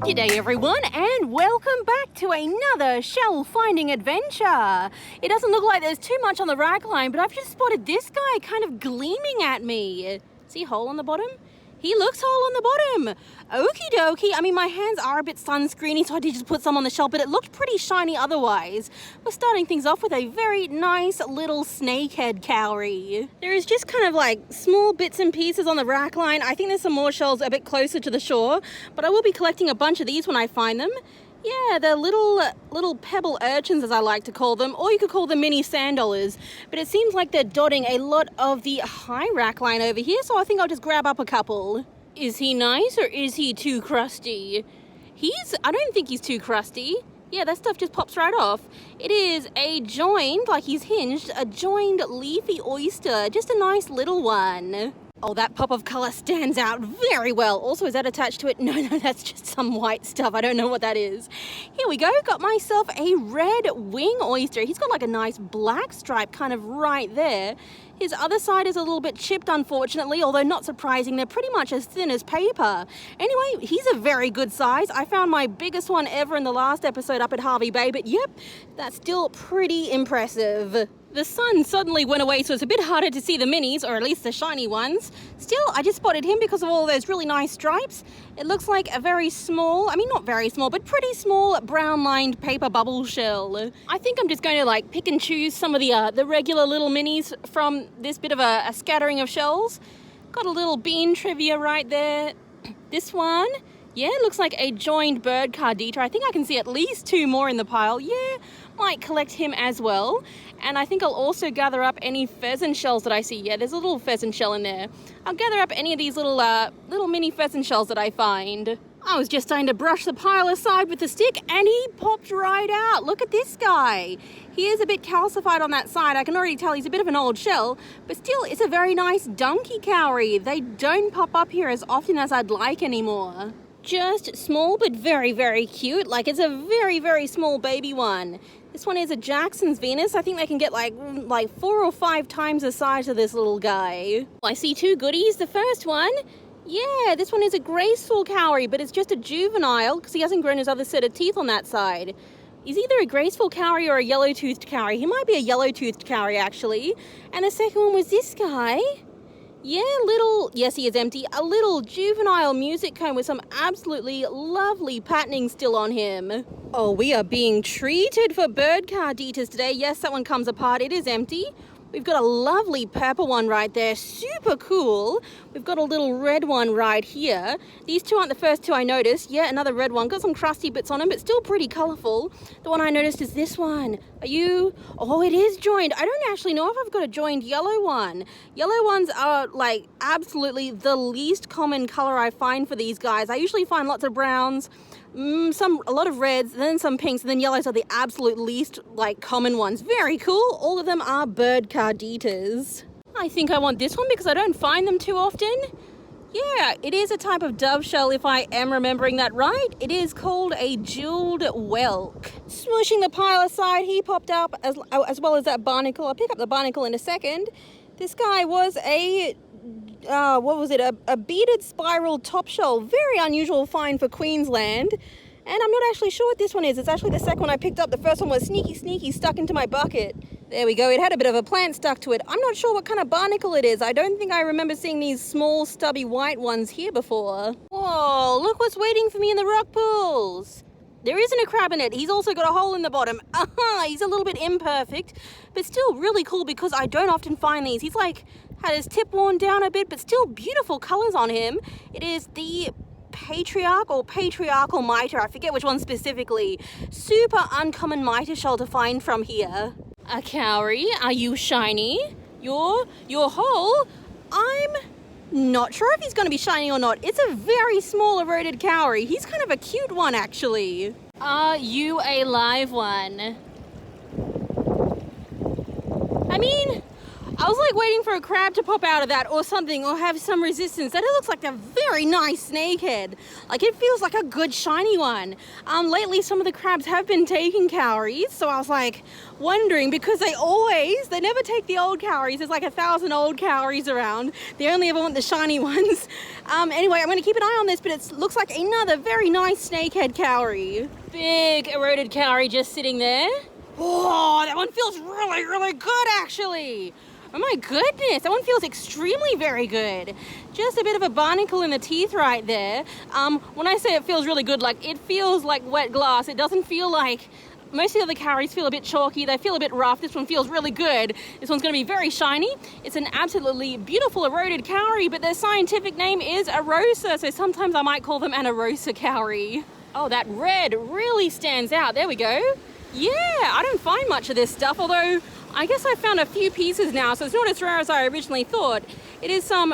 G'day everyone, and welcome back to another shell finding adventure. It doesn't look like there's too much on the rack line, but I've just spotted this guy kind of gleaming at me. See a hole on the bottom? He looks hole on the bottom. Okie dokie. I mean, my hands are a bit sunscreeny, so I did just put some on the shell, but it looked pretty shiny otherwise. We're starting things off with a very nice little snakehead cowrie. There is just kind of like small bits and pieces on the rack line. I think there's some more shells a bit closer to the shore, but I will be collecting a bunch of these when I find them. Yeah, they're little pebble urchins, as I like to call them, or you could call them mini sand dollars. But it seems like they're dotting a lot of the high rack line over here, so I think I'll just grab up a couple. Is he nice or is he too crusty? I don't think he's too crusty. Yeah, that stuff just pops right off. It is a joined, like he's hinged, a joined leafy oyster. Just a nice little one. Oh, that pop of colour stands out very well. Also, is that attached to it? No, that's just some white stuff. I don't know what that is. Here we go. Got myself a red wing oyster. He's got like a nice black stripe kind of right there. His other side is a little bit chipped, unfortunately, although not surprising. They're pretty much as thin as paper. Anyway, he's a very good size. I found my biggest one ever in the last episode up at Harvey Bay, but yep, that's still pretty impressive. The sun suddenly went away, so it's a bit harder to see the minis, or at least the shiny ones. Still, I just spotted him because of all those really nice stripes. It looks like a very small, I mean not very small, but pretty small brown-lined paper bubble shell. I think I'm just going to like pick and choose some of the regular little minis from this bit of a scattering of shells. Got a little bean trivia right there. This one, yeah, looks like a joined bird cardita. I think I can see at least two more in the pile. Yeah, might collect him as well. And I think I'll also gather up any pheasant shells that I see. Yeah, there's a little pheasant shell in there. I'll gather up any of these little mini pheasant shells that I find. I was just starting to brush the pile aside with the stick and he popped right out. Look at this guy. He is a bit calcified on that side. I can already tell he's a bit of an old shell, but still it's a very nice donkey cowrie. They don't pop up here as often as I'd like anymore. Just small but very, very cute. Like it's a very, very small baby one. This one is a Jackson's Venus. I think they can get like 4 or 5 times the size of this little guy. I see two goodies. The first one, yeah, this one is a graceful cowrie, but it's just a juvenile because he hasn't grown his other set of teeth on that side. He's either a graceful cowrie or a yellow-toothed cowrie. He might be a yellow-toothed cowrie, actually. And the second one was this guy. Yeah, yes, he is empty. A little juvenile music cone with some absolutely lovely patterning still on him. Oh, we are being treated for bird carditas today. Yes, that one comes apart. It is empty. We've got a lovely purple one right there. Super cool. We've got a little red one right here. These two aren't the first two I noticed. Yeah, another red one. Got some crusty bits on them, but still pretty colourful. The one I noticed is this one. Oh, it is joined. I don't actually know if I've got a joined yellow one. Yellow ones are like absolutely the least common colour I find for these guys. I usually find lots of browns, a lot of reds, then some pinks, and then yellows are the absolute least common ones. Very cool. All of them are bird carditas. I think I want this one because I don't find them too often. Yeah, it is a type of dove shell if I am remembering that right. It is called a jeweled whelk. Smooshing the pile aside, he popped up as well as that barnacle. I'll pick up the barnacle in a second. This guy was a a beaded spiral top shell. Very unusual find for Queensland. And I'm not actually sure what this one is. It's actually the second one I picked up. The first one was sneaky stuck into my bucket. There we go. It had a bit of a plant stuck to it. I'm not sure what kind of barnacle it is. I don't think I remember seeing these small stubby white ones here before. Whoa, look what's waiting for me in the rock pools. There isn't a crab in it. He's also got a hole in the bottom. He's a little bit imperfect, but still really cool because I don't often find these. He's had his tip worn down a bit, but still beautiful colors on him. It is the patriarch or patriarchal mitre. I forget which one specifically. Super uncommon mitre shell to find from here. A cowrie, are you shiny? Your hole? I'm not sure if he's going to be shiny or not. It's a very small eroded cowrie. He's kind of a cute one, actually. Are you a live one? I mean, I was like waiting for a crab to pop out of that or something, or have some resistance. That it looks like a very nice snakehead. Like, it feels like a good shiny one. Lately some of the crabs have been taking cowries, so I was like wondering, because they never take the old cowries. There's like 1,000 old cowries around. They only ever want the shiny ones. Anyway, I'm going to keep an eye on this, but it looks like another very nice snakehead cowrie. Big eroded cowrie just sitting there. Oh, that one feels really, really good, actually. Oh my goodness, that one feels extremely very good. Just a bit of a barnacle in the teeth right there. When I say it feels really good, like, it feels like wet glass. It doesn't feel like... Most of the other cowries feel a bit chalky. They feel a bit rough. This one feels really good. This one's going to be very shiny. It's an absolutely beautiful eroded cowrie, but their scientific name is Arosa, so sometimes I might call them an Arosa cowrie. Oh, that red really stands out. There we go. Yeah, I don't find much of this stuff, although I guess I found a few pieces now, so it's not as rare as I originally thought. It is some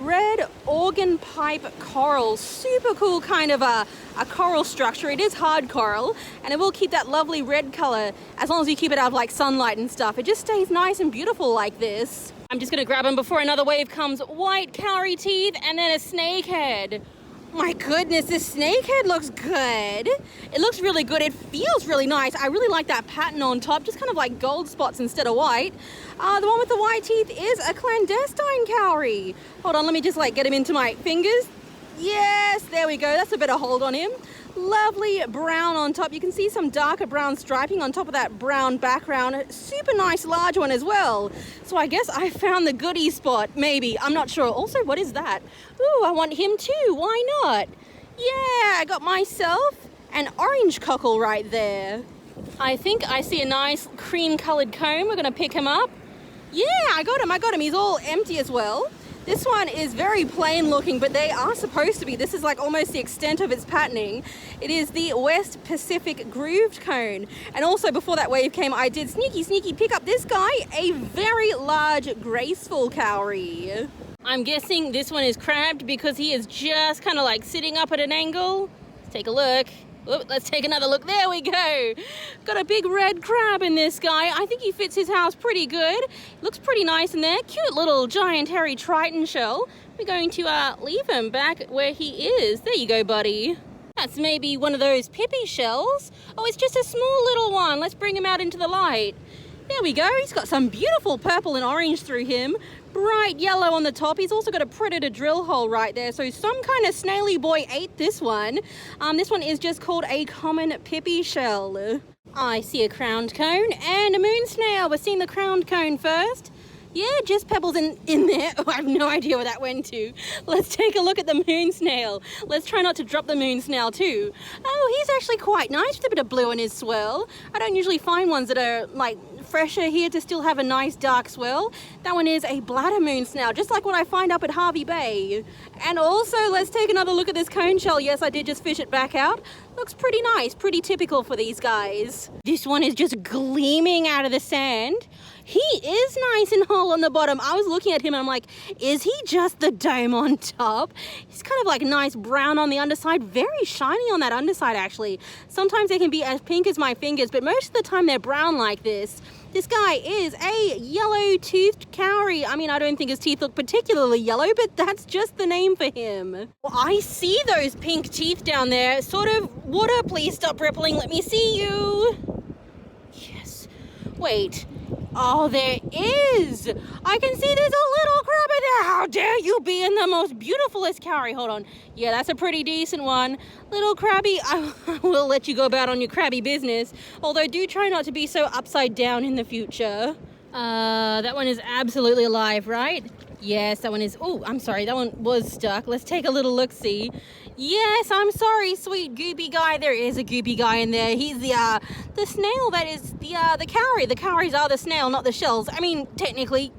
red organ pipe coral. Super cool kind of a coral structure. It is hard coral, and it will keep that lovely red color as long as you keep it out of like sunlight and stuff. It just stays nice and beautiful like this. I'm just gonna grab them before another wave comes. White cowrie teeth and then a snakehead. My goodness, this snakehead looks good. It looks really good. It feels really nice. I really like that pattern on top, just kind of like gold spots instead of white. The one with the white teeth is a clandestine cowrie. Hold on, let me just like get him into my fingers. Yes, there we go. That's a bit of hold on him. Lovely brown on top. You can see some darker brown striping on top of that brown background. Super nice large one as well. So I guess I found the goodie spot, maybe. I'm not sure. Also, what is that? Ooh, I want him too. Why not? Yeah, I got myself an orange cockle right there. I think I see a nice cream-colored comb. We're going to pick him up. Yeah, I got him. He's all empty as well. This one is very plain looking, but they are supposed to be. This is like almost the extent of its patterning. It is the West Pacific grooved cone. And also before that wave came, I did sneaky pick up this guy, a very large graceful cowrie. I'm guessing this one is crabbed because he is just kind of like sitting up at an angle. Let's take a look. Oh, let's take another look. There we go. Got a big red crab in this guy. I think he fits his house pretty good. Looks pretty nice in there. Cute little giant hairy triton shell. We're going to leave him back where he is. There you go, buddy. That's maybe one of those pippy shells. Oh, it's just a small little one. Let's bring him out into the light. There we go. He's got some beautiful purple and orange through him. Bright yellow on the top. He's also got a predator drill hole right there. So some kind of snaily boy ate this one. This one is just called a common pippy shell. I see a crowned cone and a moon snail. We're seeing the crowned cone first. Yeah, just pebbles in there. Oh, I have no idea where that went to. Let's take a look at the moon snail. Let's try not to drop the moon snail too. Oh, he's actually quite nice with a bit of blue in his swirl. I don't usually find ones that are like fresher here to still have a nice dark swirl. That one is a bladder moon snail, just like what I find up at Harvey Bay. And also, let's take another look at this cone shell. Yes, I did just fish it back out. Looks pretty nice, pretty typical for these guys. This one is just gleaming out of the sand. He is nice and whole on the bottom. I was looking at him and I'm like, is he just the dome on top? He's kind of like nice brown on the underside, very shiny on that underside actually. Sometimes they can be as pink as my fingers, but most of the time they're brown like this. This guy is a yellow-toothed cowrie. I mean, I don't think his teeth look particularly yellow, but that's just the name for him. Well, I see those pink teeth down there. Sort of, water, please stop rippling. Let me see you. Yes. Wait. Oh, there is. I can see there's a little crab in there. How dare you be in the most beautifulest cowrie. Hold on. Yeah, that's a pretty decent one. Little crabby, I will let you go about on your crabby business. Although do try not to be so upside down in the future. That one is absolutely alive, right? Yes, that one is. Oh, I'm sorry. That one was stuck. Let's take a little look-see. Yes, I'm sorry, sweet goopy guy. There is a goopy guy in there. He's the snail that is the cowrie. The cowries are the snail, not the shells. I mean, technically,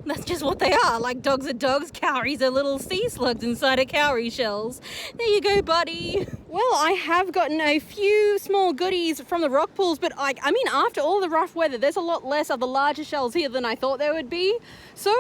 that's just what they are. Like dogs are dogs, cowries are little sea slugs inside of cowrie shells. There you go, buddy. Well, I have gotten a few small goodies from the rock pools, but I mean, after all the rough weather, there's a lot less of the larger shells here than I thought there would be. So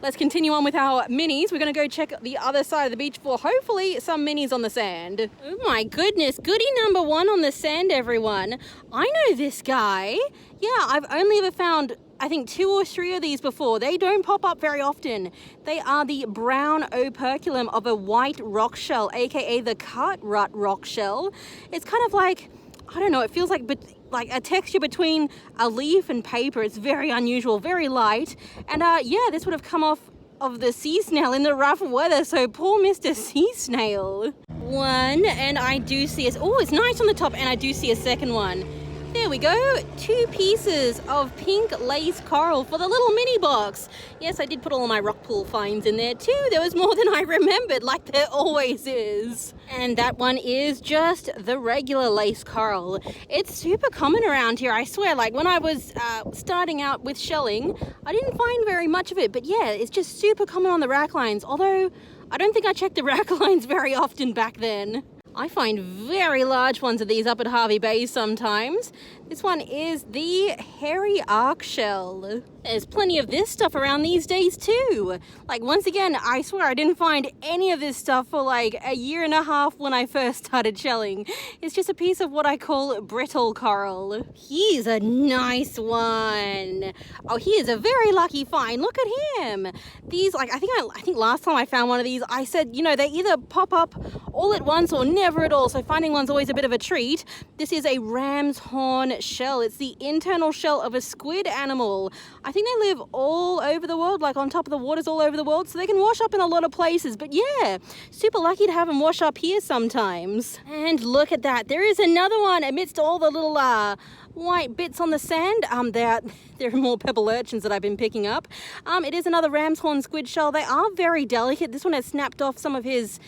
let's continue on with our minis. We're going to go check the other side of the beach for hopefully some minis on the sand. Oh my goodness, goodie number one on the sand, everyone. I know this guy. Yeah, I've only ever found I think 2 or 3 of these before. They don't pop up very often. They are the brown operculum of a white rock shell, aka the cartwright rock shell. It's kind of like, I don't know, it feels like a texture between a leaf and paper. It's very unusual, very light. And yeah, this would have come off of the sea snail in the rough weather, so poor Mr. Sea Snail. One, and I do see it's nice on the top, and I do see a second one. There we go, 2 pieces of pink lace coral for the little mini box. Yes, I did put all my rock pool finds in there too. There was more than I remembered, like there always is. And that one is just the regular lace coral. It's super common around here, I swear. Like when I was starting out with shelling, I didn't find very much of it. But yeah, it's just super common on the rack lines. Although, I don't think I checked the rack lines very often back then. I find very large ones of these up at Harvey Bay sometimes. This one is the hairy arc shell. There's plenty of this stuff around these days too. Like once again, I swear I didn't find any of this stuff for like a year and a half when I first started shelling. It's just a piece of what I call brittle coral. He's a nice one. Oh, he is a very lucky find. Look at him. These, like, I think last time I found one of these, I said, you know, they either pop up all at once or never at all. So finding one's always a bit of a treat. This is a ram's horn shell. It's the internal shell of a squid animal. I think they live all over the world, like on top of the waters all over the world, so they can wash up in a lot of places. But yeah, super lucky to have them wash up here sometimes. And look at that. There is another one amidst all the little white bits on the sand. There are more pebble urchins that I've been picking up. It is another ram's horn squid shell. They are very delicate. This one has snapped off some of his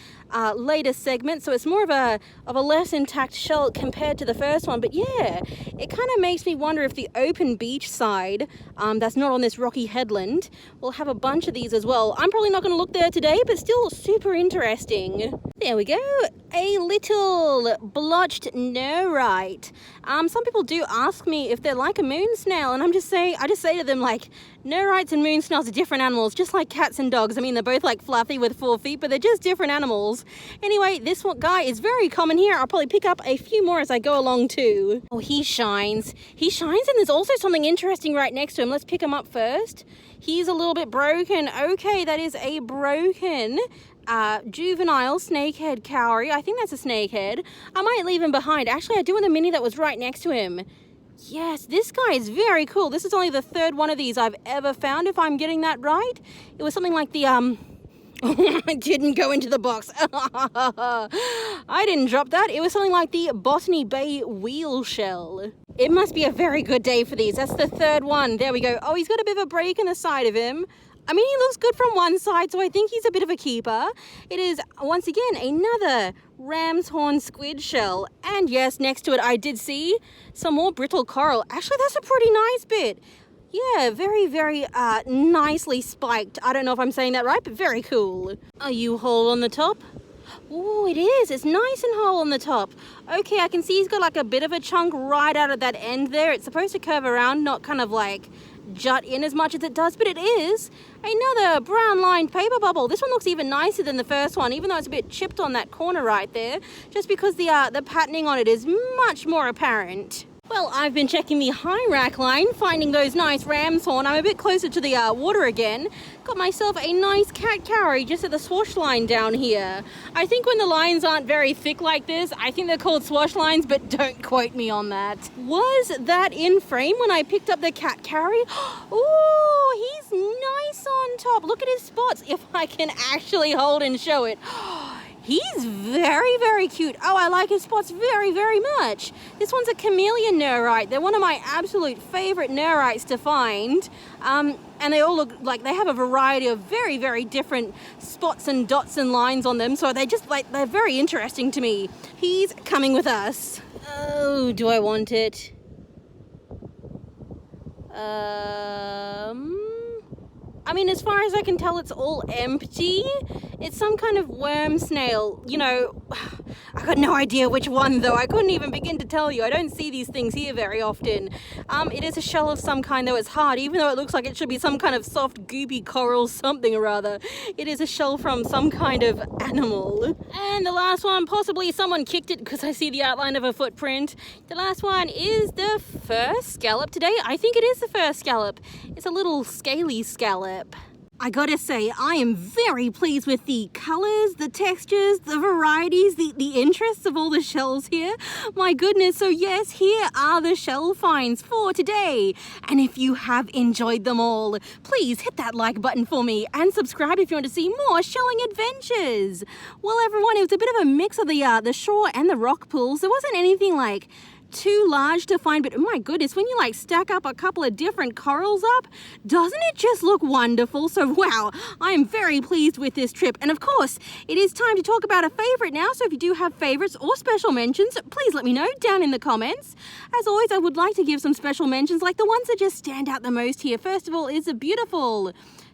later segments, so it's more of a less intact shell compared to the first one. But yeah, it kind of makes me wonder if the open beach side that's not on this rocky headland will have a bunch of these as well. I'm probably not going to look there today, but still super interesting. There we go, a little blotched nerite. Some people do ask me if they're like a moon snail, and I just say to them, like, nerites and moon snails are different animals, just like cats and dogs. I mean, they're both like fluffy with 4 feet, but they're just different animals. Anyway, this one guy is very common here. I'll probably pick up a few more as I go along too. Oh, he shines. He shines, and there's also something interesting right next to him. Let's pick him up first. He's a little bit broken. Okay, that is a broken juvenile snakehead cowrie. I think that's a snakehead. I might leave him behind. Actually, I do want the mini that was right next to him. Yes, this guy is very cool. This is only the 3rd one of these I've ever found, if I'm getting that right. It was something like the, I didn't go into the box. I didn't drop that. It was something like the Botany Bay wheel shell. It must be a very good day for these. That's the 3rd one. There we go. Oh, he's got a bit of a break in the side of him. I mean, he looks good from one side, so I think he's a bit of a keeper. It is, once again, another ram's horn squid shell. And yes, next to it, I did see some more brittle coral. Actually, that's a pretty nice bit. Yeah, very, very nicely spiked. I don't know if I'm saying that right, but very cool. Are you whole on the top? Oh, it is. It's nice and whole on the top. Okay, I can see he's got like a bit of a chunk right out at that end there. It's supposed to curve around, not kind of like jut in as much as it does, but it is. Another brown lined paper bubble. This one looks even nicer than the first one, even though it's a bit chipped on that corner right there, just because the patterning on it is much more apparent. Well, I've been checking the high rack line, finding those nice ram's horn. I'm a bit closer to the water again. Got myself a nice cat cowrie just at the swash line down here. I think when the lines aren't very thick like this, I think they're called swash lines, but don't quote me on that. Was that in frame when I picked up the cat cowrie? Oh, he's nice on top. Look at his spots, if I can actually hold and show it. He's very, very cute. Oh, I like his spots very, very much. This one's a chameleon nerite. They're one of my absolute favorite nerites to find. And they all look like they have a variety of very, very different spots and dots and lines on them. So they're very interesting to me. He's coming with us. Oh, do I want it? I mean, as far as I can tell, it's all empty. It's some kind of worm snail. You know, I got no idea which one though. I couldn't even begin to tell you. I don't see these things here very often. It is a shell of some kind though. It's hard, even though it looks like it should be some kind of soft goopy coral something or other. It is a shell from some kind of animal. And the last one, possibly someone kicked it because I see the outline of a footprint. The last one is the first scallop today. I think it is the first scallop. It's a little scaly scallop. I gotta say, I am very pleased with the colors, the textures, the varieties, the interests of all the shells here. My goodness, so yes, here are the shell finds for today. And if you have enjoyed them all, please hit that like button for me and subscribe if you want to see more shelling adventures. Well, everyone, it was a bit of a mix of the shore and the rock pools. There wasn't anything like too large to find, but oh my goodness, when you like stack up a couple of different corals up, doesn't it just look wonderful? So wow, I am very pleased with this trip. And of course, it is time to talk about a favorite now. So if you do have favorites or special mentions, please let me know down in the comments. As always, I would like to give some special mentions, like the ones that just stand out the most here. First of all is a beautiful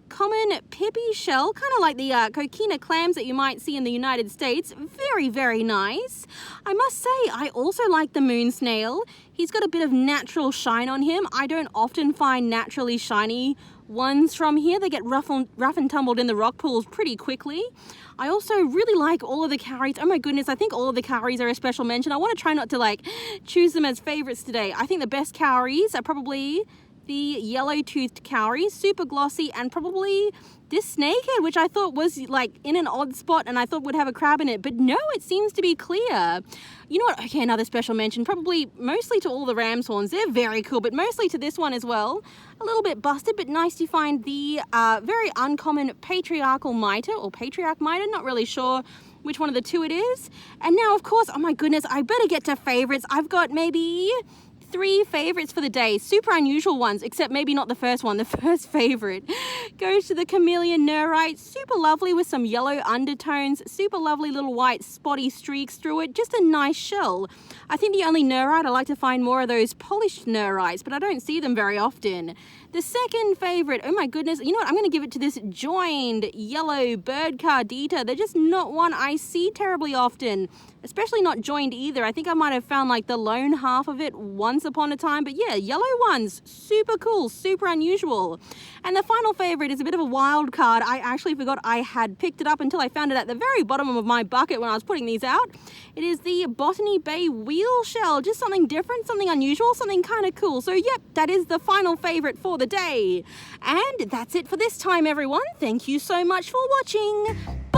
common pippy shell, kind of like the coquina clams that you might see in the United States. Very, very nice. I must say, I also like the moon snail. He's got a bit of natural shine on him. I don't often find naturally shiny ones from here. They get rough and tumbled in the rock pools pretty quickly. I also really like all of the cowries. Oh my goodness, I think all of the cowries are a special mention. I want to try not to like choose them as favorites today. I think the best cowries are probably the yellow-toothed cowrie, super glossy, and probably this snakehead, which I thought was like in an odd spot and I thought would have a crab in it, but no, it seems to be clear. You know what? Okay, another special mention, probably mostly to all the ram's horns. They're very cool, but mostly to this one as well. A little bit busted, but nice to find the very uncommon patriarchal mitre, or patriarch mitre, not really sure which one of the two it is. And now, of course, oh my goodness, I better get to favorites. I've got maybe 3 favorites for the day, super unusual ones, except maybe not the first one. The first favorite goes to the chameleon neurite, super lovely with some yellow undertones, super lovely little white spotty streaks through it, just a nice shell. I think the only neurite I like to find more of those polished neurites, but I don't see them very often. The second favorite, oh my goodness, you know what, I'm going to give it to this joined yellow bird cardita. They're just not one I see terribly often, especially not joined either. I think I might have found like the lone half of it once upon a time, but yeah, yellow ones, super cool, super unusual. And the final favorite is a bit of a wild card. I actually forgot I had picked it up until I found it at the very bottom of my bucket when I was putting these out. It is the Botany Bay wheel shell, just something different, something unusual, something kind of cool. So yep, that is the final favorite for the day. And that's it for this time, everyone. Thank you so much for watching. Bye.